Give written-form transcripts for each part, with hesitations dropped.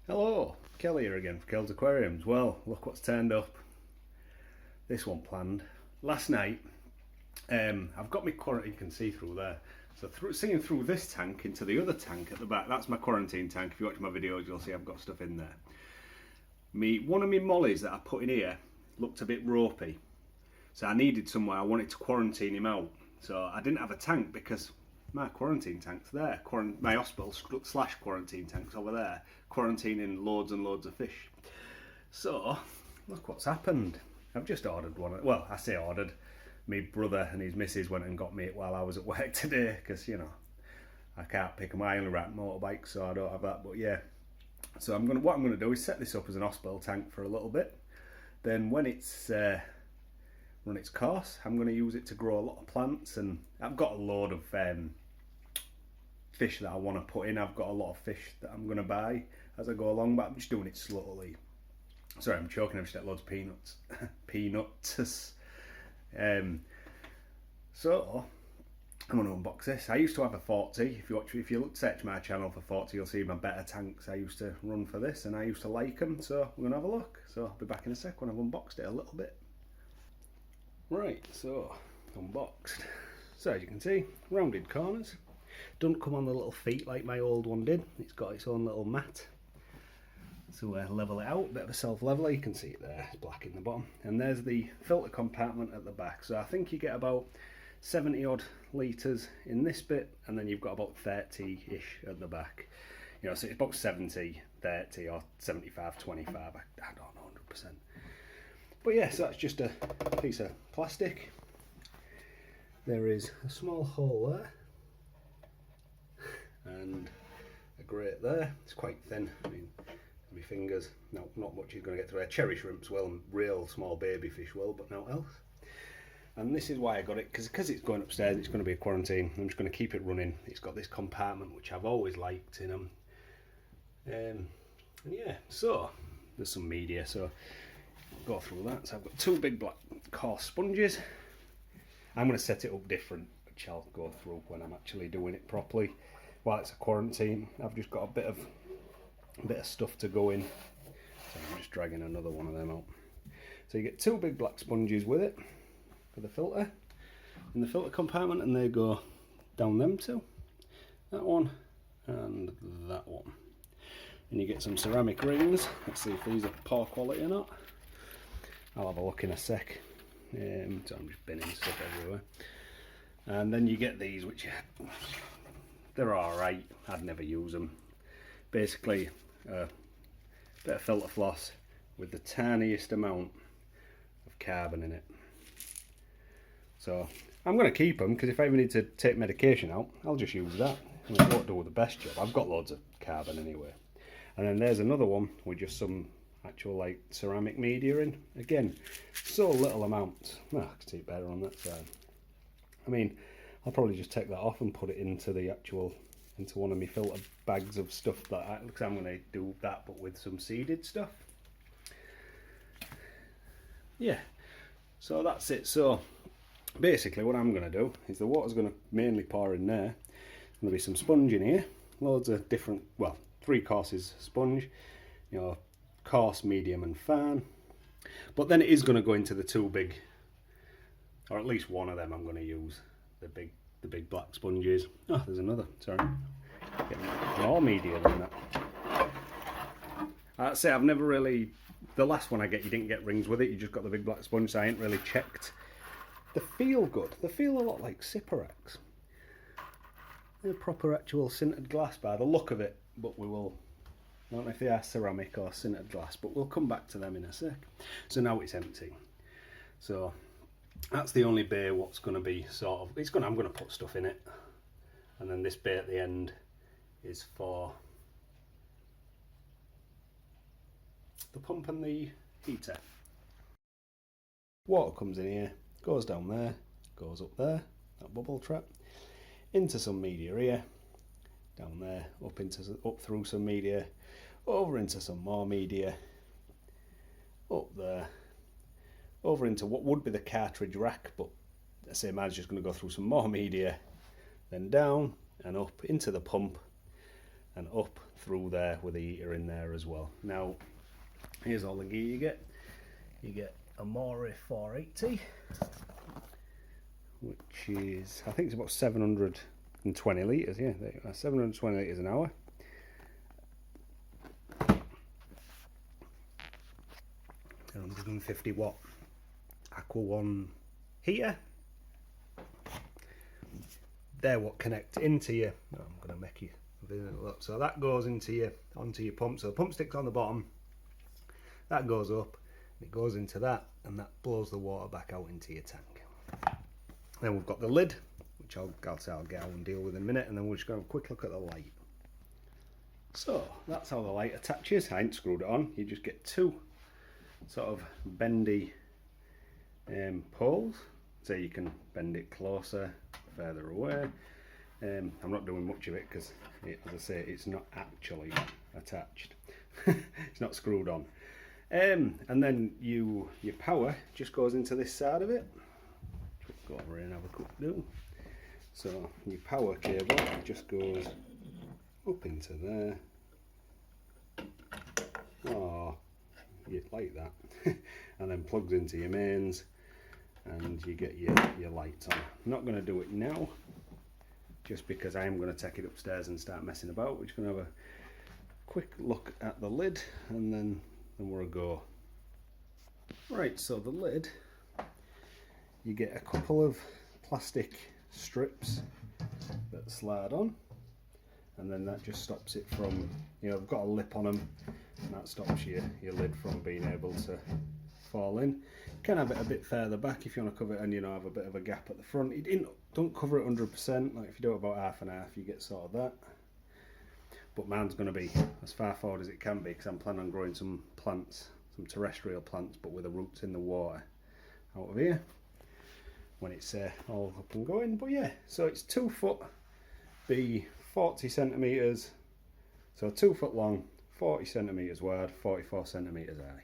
Hello, Kelly here again for Kel's Aquariums. Well, look what's turned up. This one planned. Last night, I've got my quarantine, you can see through there. So seeing through this tank into the other tank at the back, that's my quarantine tank. If you watch my videos, you'll see I've got stuff in there. One of my mollies that I put in here looked a bit ropey. So I needed somewhere, I wanted to quarantine him out. So I didn't have a tank because my quarantine tank's there. My hospital / quarantine tank's over there, quarantining loads and loads of fish. So, look what's happened. I've just ordered one. Well, I say ordered. My brother and his missus went and got me it while I was at work today because, you know, I can't pick them. I only ride motorbikes, so I don't have that. But yeah, so what I'm gonna do is set this up as an hospital tank for a little bit. Then when it's run its course, I'm going to use it to grow a lot of plants, and I've got a load of fish that I want to put in. I've got a lot of fish that I'm going to buy as I go along, but I'm just doing it slowly. Sorry, I'm choking. I've just ate loads of peanuts. Peanuts. So I'm going to unbox this. I used to have a 40. If you search my channel for 40, you'll see my better tanks I used to run for this, and I used to like them. So we're going to have a look. So I'll be back in a sec when I've unboxed it a little bit. Right, so unboxed. So as you can see, rounded corners. Doesn't come on the little feet like my old one did. It's got its own little mat. So level it out, bit of a self-leveler. You can see it there, it's black in the bottom. And there's the filter compartment at the back. So I think you get about 70 odd litres in this bit, and then you've got about 30-ish at the back. You know, so it's about 70, 30 or 75, 25. I don't know 100%. But yeah, so that's just a piece of plastic. There is a small hole there and a grate there. It's quite thin. I mean, my fingers, no, not much is going to get through there. Cherry shrimps will, and real small baby fish will, but no else. And this is why I got it, because it's going upstairs, it's going to be a quarantine. I'm just going to keep it running. It's got this compartment which I've always liked in them. And yeah, so there's some media. So go through that. So I've got two big black coarse sponges. I'm going to set it up different, which I'll go through when I'm actually doing it properly. While it's a quarantine, I've just got a bit of stuff to go in. So I'm just dragging another one of them out. So you get two big black sponges with it for the filter in the filter compartment, and they go down them two. That one and that one. And you get some ceramic rings. Let's see if these are poor quality or not. I'll have a look in a sec. So I'm just binning stuff everywhere. And then you get these, which they're alright. I'd never use them. Basically, a bit of filter floss with the tiniest amount of carbon in it. So I'm going to keep them, because if I ever need to take medication out, I'll just use that. I mean, it won't do the best job. I've got loads of carbon anyway. And then there's another one with just some actual like ceramic media in. Again, so little amounts. Well, I can see it better on that side. I mean, I'll probably just take that off and put it into into one of my filter bags of stuff that because I'm going to do that, but with some seeded stuff. Yeah, so that's it. So basically what I'm going to do is the water's going to mainly pour in there. There's going to be some sponge in here, loads of different, well, 3 courses sponge, you know, coarse, medium and fine. But then it is going to go into the two big, or at least one of them I'm going to use, the big black sponges. Oh, there's another, sorry. Getting more media than that. I'd say I've never really, the last one I get, you didn't get rings with it, you just got the big black sponge, so I ain't really checked. They feel good. They feel a lot like Cyperax. They're proper actual sintered glass by the look of it, but we will, I don't know if they are ceramic or sintered glass, but we'll come back to them in a sec. So now it's empty. So that's the only bay what's going to be sort of, I'm going to put stuff in it. And then this bay at the end is for the pump and the heater. Water comes in here, goes down there, goes up there, that bubble trap, into some media here, down there, up through some media, over into some more media, up there, over into what would be the cartridge rack, but I say mine's just going to go through some more media, then down and up into the pump, and up through there with the heater in there as well. Now, here's all the gear you get. You get a Mori 480, which is, I think it's about 720 litres, yeah, 720 litres an hour. A 150 watt Aqua One heater. They're what connect into your, I'm going to make you look. So that goes into your, onto your pump. So the pump sticks on the bottom, that goes up, it goes into that, and that blows the water back out into your tank. Then we've got the lid, which I'll get out and deal with in a minute, and then we're just going to have a quick look at the light. So that's how the light attaches. I ain't screwed it on. You just get two sort of bendy poles, so you can bend it closer, further away. I'm not doing much of it because, as I say, it's not actually attached. It's not screwed on. And then your power just goes into this side of it. Go over here and have a quick do. So your power cable just goes up into there. Oh, like that. And then plugs into your mains, and you get your lights on. I'm not going to do it now, just because I am going to take it upstairs and start messing about. We're just going to have a quick look at the lid, and then we're a go. Right, so the lid, you get a couple of plastic strips that slide on, and then that just stops it from, I've got a lip on them, and that stops your lid from being able to fall in. You can have it a bit further back if you want to cover it and have a bit of a gap at the front. Don't cover it 100%, like if you do it about half and half, you get sort of that. But mine's going to be as far forward as it can be, because I'm planning on growing some plants, some terrestrial plants, but with the roots in the water out of here when it's all up and going. But yeah, so it's 2 foot by 40 centimetres, so 2 foot long, 40 centimetres wide, 44 centimetres high.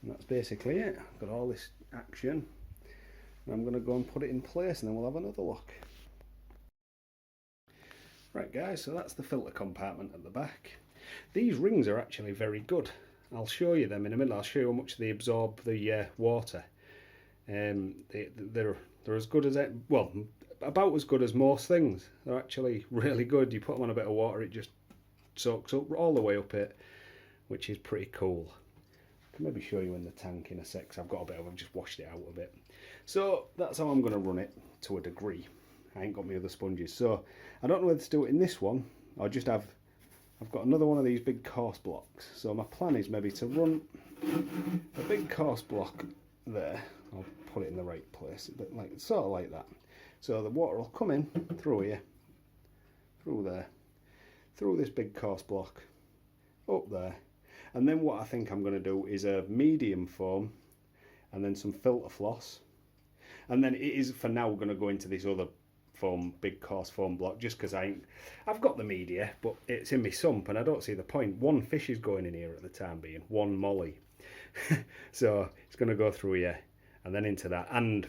And that's basically it. I've got all this action, and I'm going to go and put it in place, and then we'll have another look. Right guys, so that's the filter compartment at the back. These rings are actually very good. I'll show you them in a minute. I'll show you how much they absorb the water. They're as good as, well, about as good as most things. They're actually really good. You put them on a bit of water, it just soaks up all the way up it, which is pretty cool. I can maybe show you in the tank in a sec, 'cause I've just washed it out a bit. So that's how I'm going to run it to a degree. I ain't got my other sponges, so I don't know whether to do it in this one or just I've got another one of these big coarse blocks. So my plan is maybe to run a big coarse block there. I'll put it in the right place, but sort of like that. So the water will come in through here, through there, through this big coarse block, up there. And then what I think I'm going to do is a medium foam and then some filter floss. And then it is for now going to go into this other foam, big coarse foam block, just because I've got the media, but it's in my sump and I don't see the point. One fish is going in here at the time being, one molly. So it's going to go through here and then into that. And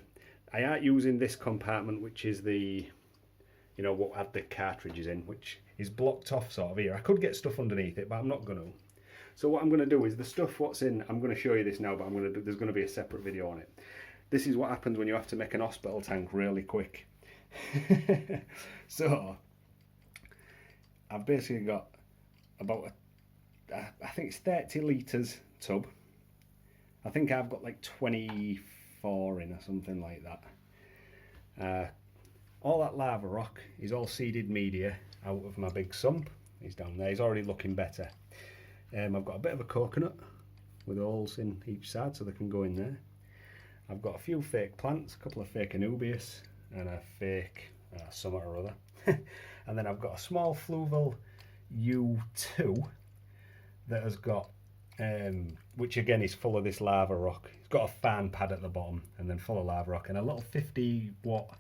I aren't using this compartment, which is the, what had the cartridges in, which is blocked off sort of here. I could get stuff underneath it, but I'm not going to. So what I'm going to do is the stuff what's in, I'm going to show you this now, but there's going to be a separate video on it. This is what happens when you have to make an hospital tank really quick. So I've basically got about I think it's 30 litres tub. I think I've got like 24 in or something like that. All that lava rock is all seeded media out of my big sump. He's down there, he's already looking better. I've got a bit of a coconut with holes in each side so they can go in there. I've got a few fake plants, a couple of fake anubias and a fake summit or other. And then I've got a small fluval U2 that has got, which again is full of this lava rock. It's got a fan pad at the bottom and then full of lava rock, and a little 50 watt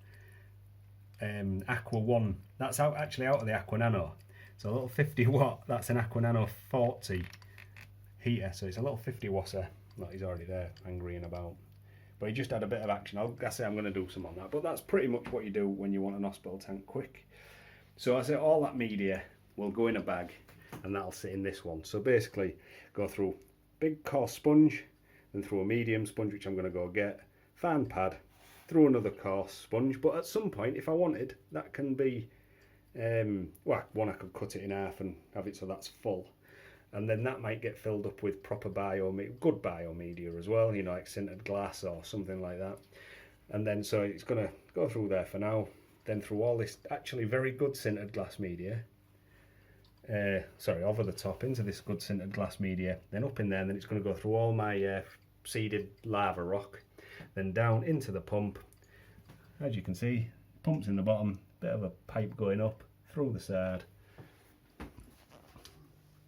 Aqua One. That's actually out of the Aqua Nano. So a little 50 watt, that's an Aqua Nano 40 heater. So it's a little 50 watter. Well, he's already there, angry and about. But he just had a bit of action. I say I'm going to do some on that. But that's pretty much what you do when you want an hospital tank quick. So I say all that media will go in a bag, and that'll sit in this one. So basically, go through big coarse sponge, then through a medium sponge, which I'm going to go get, fan pad, through another coarse sponge. But at some point, if I wanted, that can be, well, one, I could cut it in half and have it so that's full. And then that might get filled up with proper good biomedia as well, you know, like sintered glass or something like that. And then so it's going to go through there for now, then through all this actually very good sintered glass media, over the top into this good sintered glass media, then up in there, and then it's going to go through all my seeded lava rock, then down into the pump. As you can see, pump's in the bottom, bit of a pipe going up through the side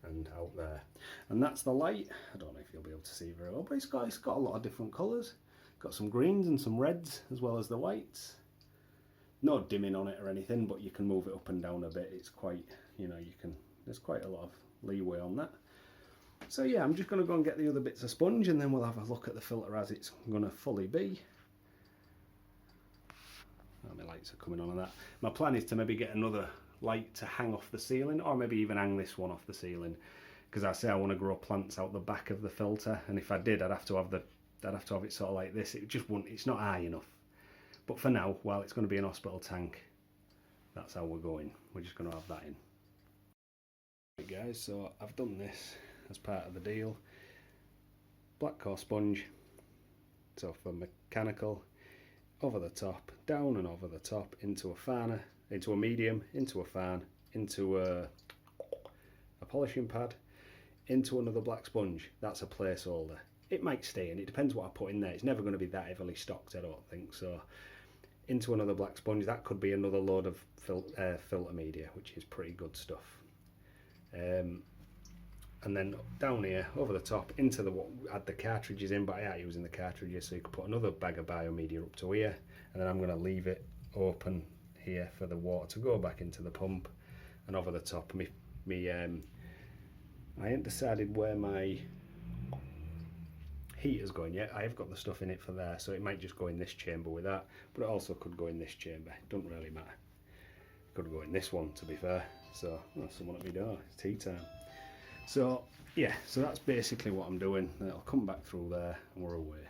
and out there. And that's the light. I don't know if you'll be able to see very well, but it's got a lot of different colours. Got some greens and some reds as well as the whites. No dimming on it or anything, but you can move it up and down a bit. It's quite, you know, there's quite a lot of leeway on that. So yeah, I'm just going to go and get the other bits of sponge, and then we'll have a look at the filter as it's going to fully be. Oh, my lights are coming on that. My plan is to maybe get another light to hang off the ceiling, or maybe even hang this one off the ceiling, because I say I want to grow plants out the back of the filter, and if I did, I'd have to have it sort of like this. It just wouldn't, it's not high enough. But for now, while it's going to be an hospital tank, that's how we're going. We're just going to have that in. Right guys, so I've done this as part of the deal. Black coarse sponge, so for mechanical, over the top, down and over the top, into a fan, into a medium, into a fan, into a polishing pad, into another black sponge. That's a placeholder. It might stay in, it depends what I put in there. It's never going to be that heavily stocked, I don't think. So into another black sponge, that could be another load of filter media, which is pretty good stuff. And then down here, over the top, into add the cartridges in, but I ain't using the cartridges, so you could put another bag of biomedia up to here, and then I'm going to leave it open here for the water to go back into the pump. And over the top, I ain't decided where my heater's going yet. I have got the stuff in it for there, so it might just go in this chamber with that, but it also could go in this chamber. It doesn't really matter. It could go in this one, to be fair. So that's someone at my door. It's tea time. So yeah, so that's basically what I'm doing. It'll come back through there and we're away.